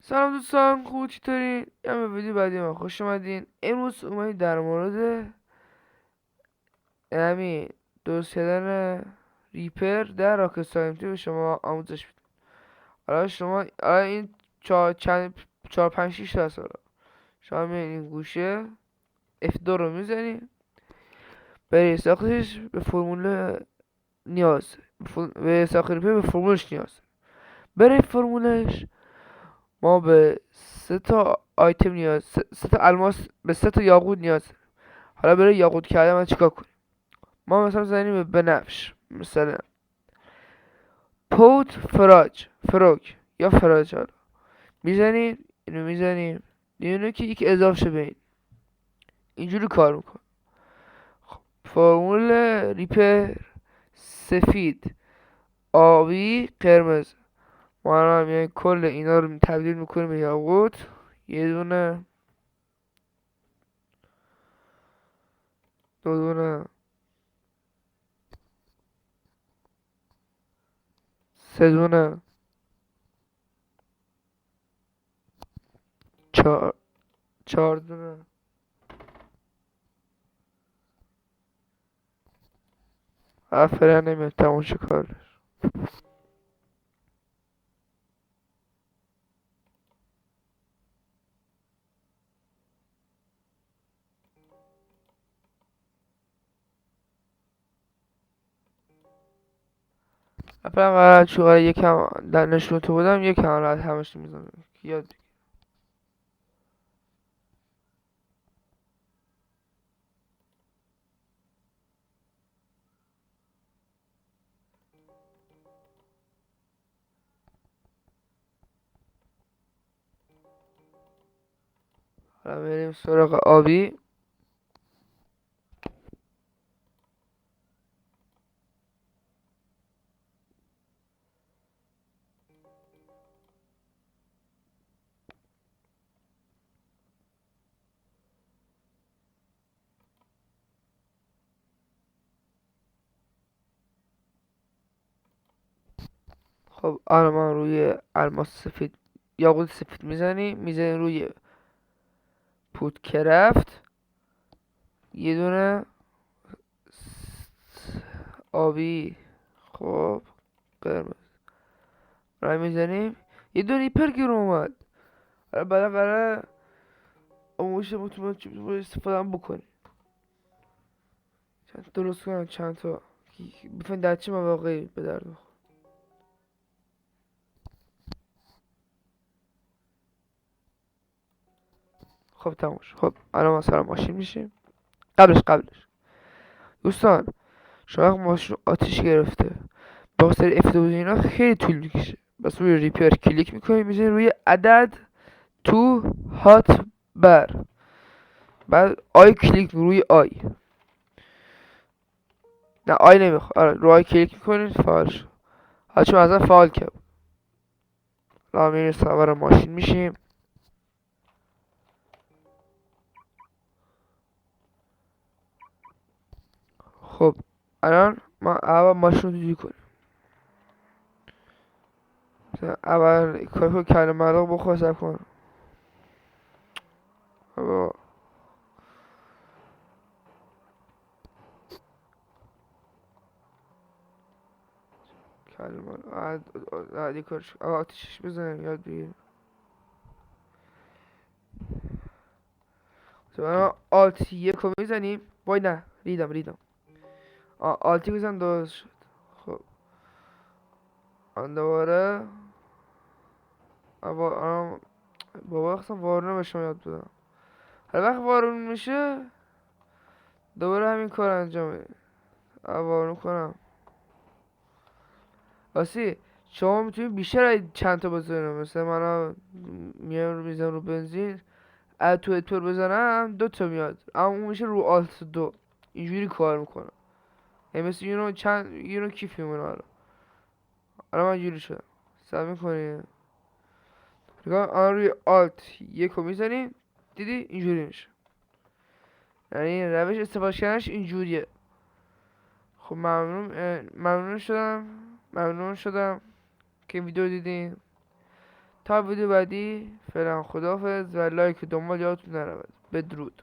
سلام دوستان، خوب چطورین؟ یا به ویدیو بعدی من خوش اومدین. امروز اومدیم در مورد همین درست کردن ریپر در راکت سایمتی به شما آموزش میدم. حالا این چهار پنج شیش تا هست. شما میایین این گوشه F2 رو میزنین. برای ساختش به فرمول نیاز به ساخت ریپر به فرمولش نیاز. برای فرمولش ما به 3 تا آیتم نیاز، 3 تا الماس، به 3 تا یاقوت نیاز. حالا برای یاقوت کردن من چیکار کنیم؟ ما مثلا زنیم به بنفش، مثلا پوت فراگ یا فراج. حالا میزنیم، اینو میزنیم، اینو که یک اضافه شه به این، اینجوری کار میکن. فرمول ریپر سفید، آبی، قرمز. ما الان یعنی کل اینا رو تبدیل میکنیم به یاقوت. یه دونه، دو دونه، سه دونه، چهار دونه. فرق نمیاد، تموم شه کارش. اپلا قرار چون یکم در نشون تو بودم، یکم راحت همش میزنم یاد بگیر. حالا بریم سراغ آبی. خب الان من روی الماس سفید، یاقوت سفید میزنیم روی پوت کرفت. یه دونه آبی، خب قرمز رو میزنیم. یه دونه ریپر گیر اومد. حالا بعد قراره آموزش مطمئن استفاده هم بکنیم. چند درست کنم، چند تا بفهمید در چه مواقعی به درد بخوره. خب تموم شد. خب الان ما سر ماشین میشیم. قبلش دوستان، شما وقتی ماشین آتیش گرفته با سر افتادن اینا خیلی طول میکشه. بس روی ریپر کلیک میکنیم، میزنیم روی عدد تو هات بر، بعد آی کلیک روی آی. نه آی نمیخواد، آره رو آی کلیک میکنید فعال شد. حالا چون ازم فعال کرد، حالا میریم سوار ماشین میشیم. خب الان ما اول ماشین رو جوری کنیم. اول کار کنم کلمه مردم بخور سب کن. کلمه عادی کارش آتیشش بزنیم یاد بگیریم. آلت یک رو میزنیم. وای نه، ریدم. آلتی بزن درست شد. خب آن دوباره بابا اصلا وارونه به شما یاد بدم. هر وقت وارون میشه دوباره همین کار انجام میده. وارون کنم واسی. شما میتونید بیشتر چند تا بزنیم. مثلا من میام رو میزنم رو بنزین، تو اتور بزنم 2 تا میاد، اما اون میشه رو آلت 2. اینجوری کار میکنم. یعنی مثل یونو کیف میمونه. حالا من اینجوری شدم. سب میکنیم نگاه، روی آلت یک رو میزنیم، دیدی اینجوری میشه. یعنی روش استفاده کردنش اینجوریه. خب ممنون شدم که این ویدیو دیدین. تا ویدیو بعدی فعلا خداحافظ و لایک و دنبال یادتون نرود. بدرود.